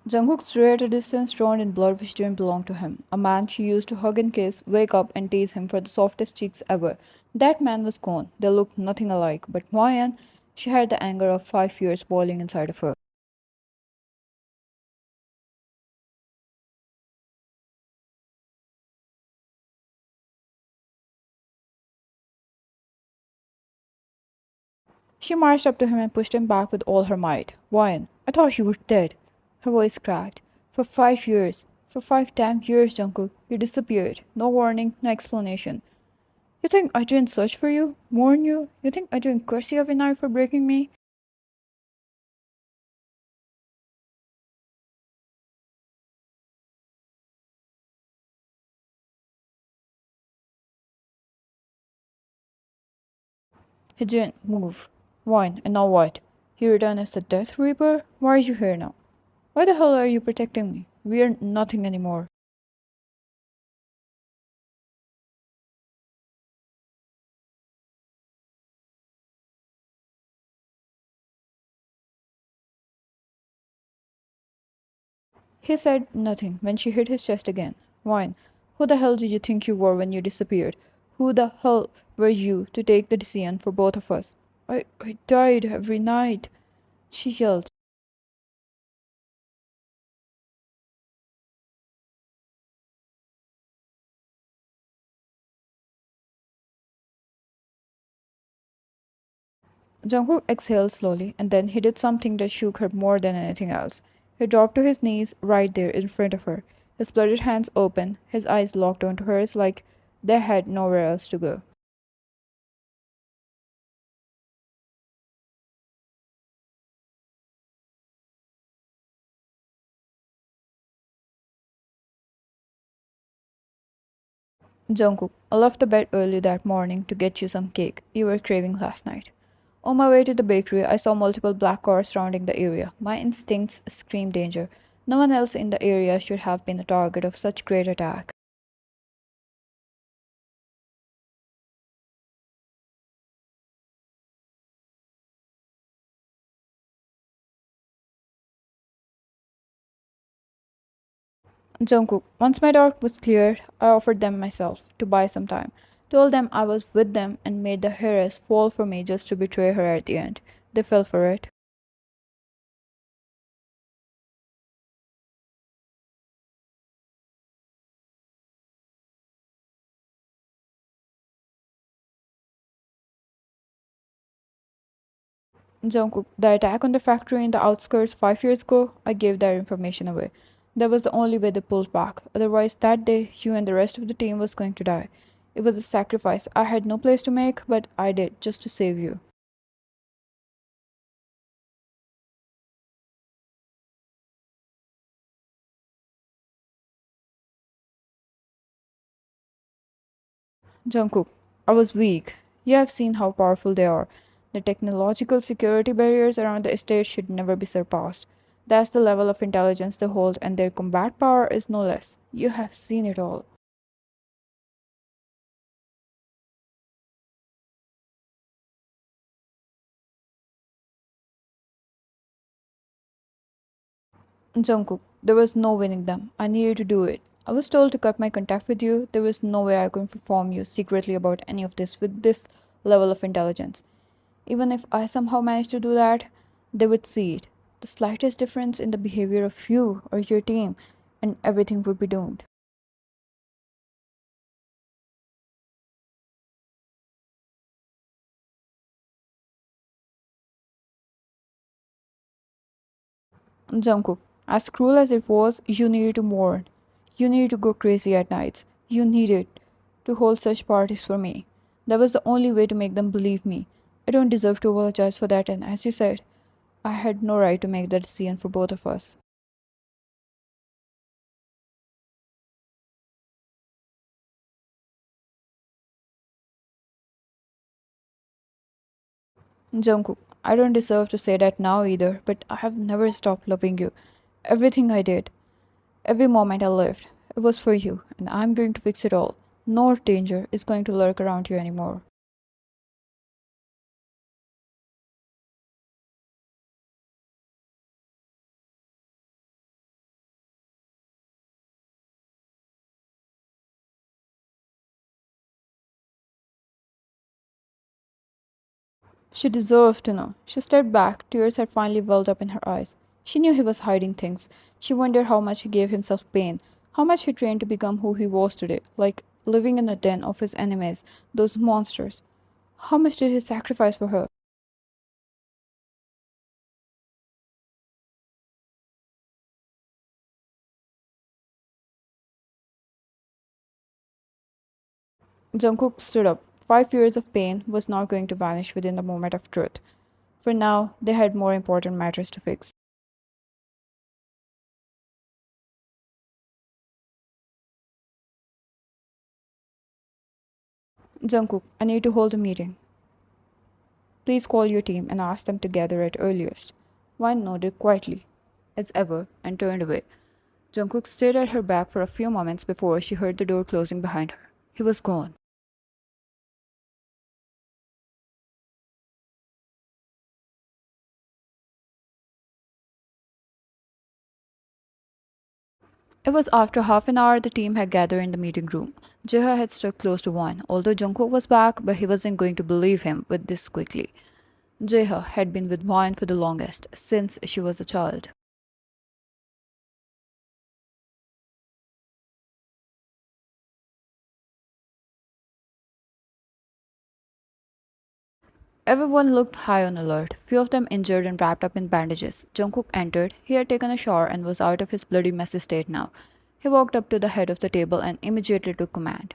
Jungkook stood at a distance, drawn in blood which didn't belong to him. A man she used to hug and kiss, wake up and tease him for the softest cheeks ever. That man was gone. They looked nothing alike. But Moyen, she had the anger of 5 years boiling inside of her. She marched up to him and pushed him back with all her might. Moyen, I thought you were dead. Her voice cracked. For 5 years. For 5 damn years, Jungkook. You disappeared. No warning, no explanation. You think I didn't search for you? Warn you? You think I didn't curse you every night for breaking me? He didn't move. Fine, and now what? You return as the Death Reaper? Why are you here now? Why the hell are you protecting me? We're nothing anymore. He said nothing when she hit his chest again. Fine. Who the hell did you think you were when you disappeared? Who the hell were you to take the decision for both of us? I died every night, she yelled. Jungkook exhaled slowly, and then he did something that shook her more than anything else. He dropped to his knees right there in front of her, his blooded hands open, his eyes locked onto hers like they had nowhere else to go. Jungkook, I left the bed early that morning to get you some cake you were craving last night. On my way to the bakery, I saw multiple black cars surrounding the area. My instincts screamed danger. No one else in the area should have been the target of such great attack. Jungkook, once my doubt was cleared, I offered them myself to buy some time. Told them I was with them and made the Heiress fall for me just to betray her at the end. They fell for it. Jungkook, the attack on the factory in the outskirts 5 years ago, I gave that information away. That was the only way they pulled back. Otherwise, that day, you and the rest of the team was going to die. It was a sacrifice I had no place to make, but I did just to save you. Jungkook, I was weak. You have seen how powerful they are. The technological security barriers around the estate should never be surpassed. That's the level of intelligence they hold, and their combat power is no less. You have seen it all. Jungkook, there was no winning them. I needed to do it. I was told to cut my contact with you. There was no way I could inform you secretly about any of this with this level of intelligence. Even if I somehow managed to do that, they would see it. The slightest difference in the behavior of you or your team, and everything would be doomed. Jungkook, as cruel as it was, you needed to mourn. You needed to go crazy at nights. You needed to hold such parties for me. That was the only way to make them believe me. I don't deserve to apologize for that, and as you said, I had no right to make that decision for both of us. Jungkook, I don't deserve to say that now either, but I have never stopped loving you. Everything I did, every moment I lived, it was for you, and I'm going to fix it all. No danger is going to lurk around you anymore. She deserved to know. She stepped back, tears had finally welled up in her eyes. She knew he was hiding things. She wondered how much he gave himself pain, how much he trained to become who he was today, like living in a den of his enemies, those monsters. How much did he sacrifice for her? Jungkook stood up. 5 years of pain was not going to vanish within the moment of truth. For now, they had more important matters to fix. Jungkook, I need to hold a meeting. Please call your team and ask them to gather at earliest. Wine nodded quietly, as ever, and turned away. Jungkook stared at her back for a few moments before she heard the door closing behind her. He was gone. It was after half an hour the team had gathered in the meeting room. Jeha had stuck close to Wine, although Jungkook was back, but he wasn't going to believe him with this quickly. Jeha had been with Wine for the longest, since she was a child. Everyone looked high on alert, few of them injured and wrapped up in bandages. Jungkook entered. He had taken a shower and was out of his bloody messy state now. He walked up to the head of the table and immediately took command.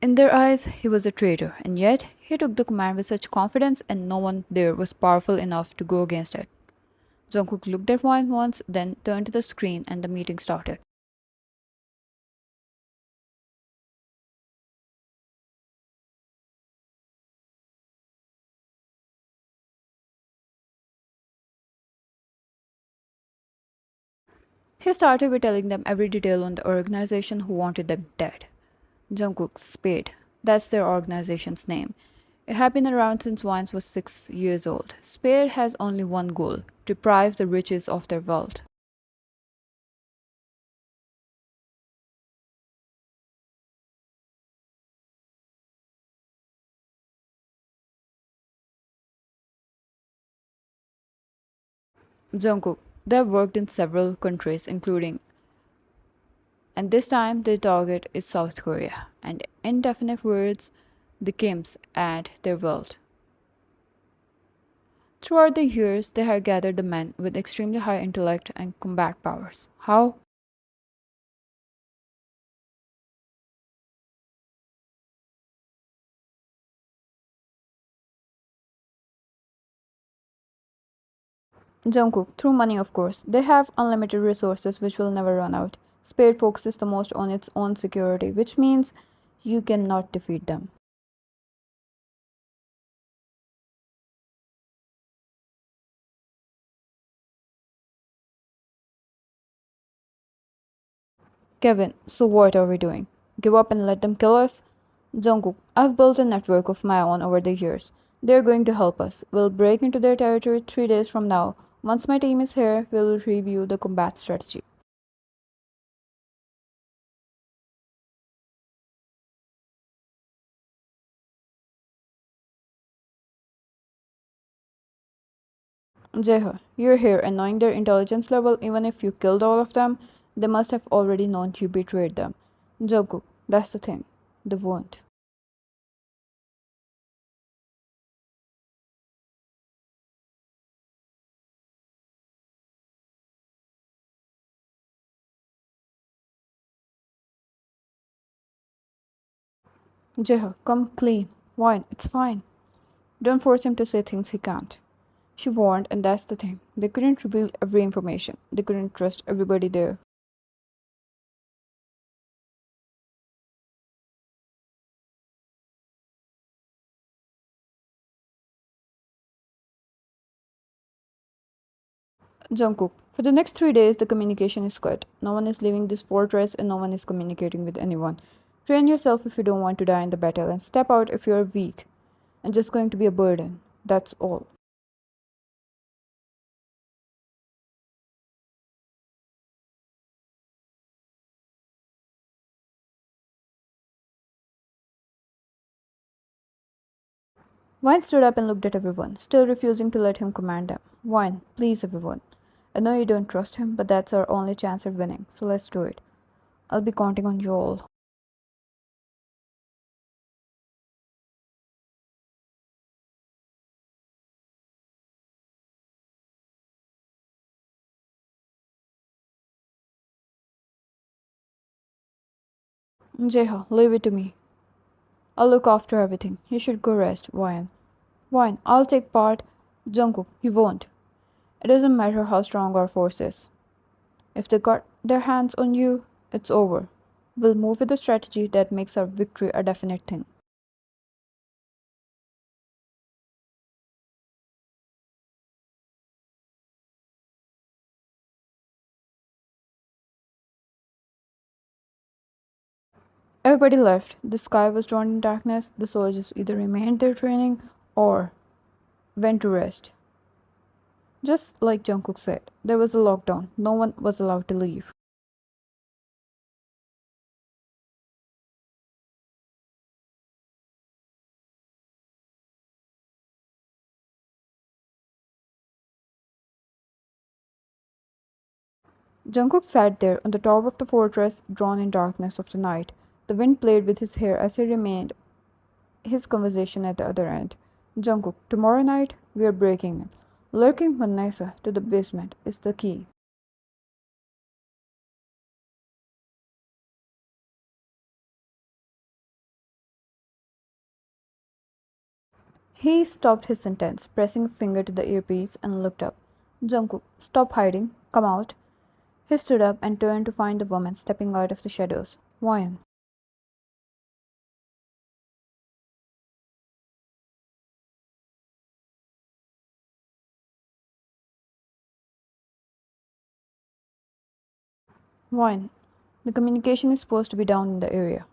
In their eyes, he was a traitor, and yet he took the command with such confidence, and no one there was powerful enough to go against it. Jungkook looked at Wine once, then turned to the screen, and the meeting started. He started by telling them every detail on the organization who wanted them dead. Jungkook's Spade. That's their organization's name. It had been around since Vines was 6 years old. Spade has only one goal: deprive the riches of their wealth. Jungkook. They have worked in several countries, including, and this time their target is South Korea. And in definite words, the Kims and their wealth. Throughout the years, they have gathered the men with extremely high intellect and combat powers. How? Jungkook, through money of course. They have unlimited resources which will never run out. Spade focuses the most on its own security, which means you cannot defeat them. Kevin, so what are we doing? Give up and let them kill us? Jungkook, I've built a network of my own over the years. They're going to help us. We'll break into their territory 3 days from now. Once my team is here, we'll review the combat strategy. Jeher, you're here and knowing their intelligence level, even if you killed all of them, they must have already known you betrayed them. Jungkook, that's the thing. They won't. Jeher, come clean. Wine, it's fine. Don't force him to say things he can't. She warned, and that's the thing. They couldn't reveal every information. They couldn't trust everybody there. Jungkook, for the next 3 days, the communication is cut. No one is leaving this fortress and no one is communicating with anyone. Train yourself if you don't want to die in the battle and step out if you're weak and just going to be a burden. That's all. Wine stood up and looked at everyone, still refusing to let him command them. Wine, please, everyone. I know you don't trust him, but that's our only chance at winning, so let's do it. I'll be counting on you all. Jeha, leave it to me. I'll look after everything. You should go rest, Wine. Wine, I'll take part. Jungkook, you won't. It doesn't matter how strong our force is. If they got their hands on you, it's over. We'll move with a strategy that makes our victory a definite thing. Everybody left. The sky was drawn in darkness. The soldiers either remained their training or went to rest. Just like Jungkook said, there was a lockdown. No one was allowed to leave. Jungkook sat there on the top of the fortress, drawn in darkness of the night. The wind played with his hair as he remained his conversation at the other end. Jungkook, tomorrow night we are breaking in. Lurking Vanessa to the basement is the key. He stopped his sentence, pressing a finger to the earpiece, and looked up. Jungkook, stop hiding. Come out. He stood up and turned to find the woman stepping out of the shadows. Wyon. Wyon. The communication is supposed to be down in the area.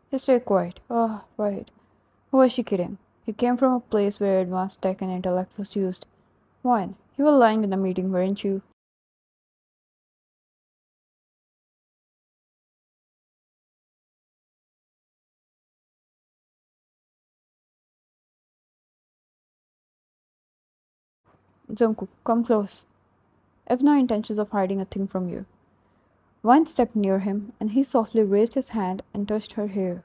He stayed quiet. Oh, right. Who was she kidding? He came from a place where advanced tech and intellect was used. Wyon, you were lying in the meeting, weren't you? Jungkook, come close. I've no intentions of hiding a thing from you. Wyon stepped near him, and he softly raised his hand and touched her hair.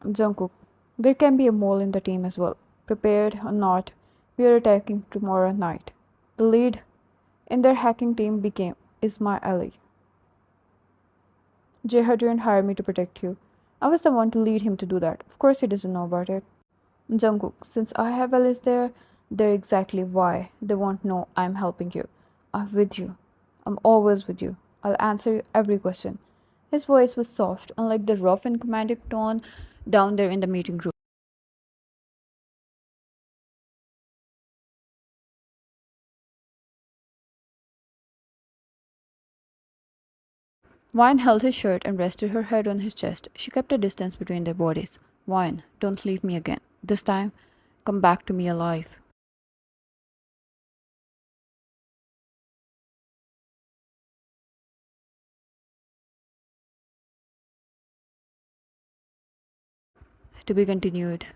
Jungkook, there can be a mole in the team as well. Prepared or not, we are attacking tomorrow night. The lead in their hacking team became is my ally. Jeha didn't hire me to protect you. I was the one to lead him to do that. Of course he doesn't know about it. Jungkook, since I have allies there, they're exactly why they won't know I'm helping you. I'm with you. I'm always with you. I'll answer every question. His voice was soft, unlike the rough and commanding tone down there in the meeting room. Wine held his shirt and rested her head on his chest. She kept a distance between their bodies. Wine, don't leave me again. This time, come back to me alive. To be continued.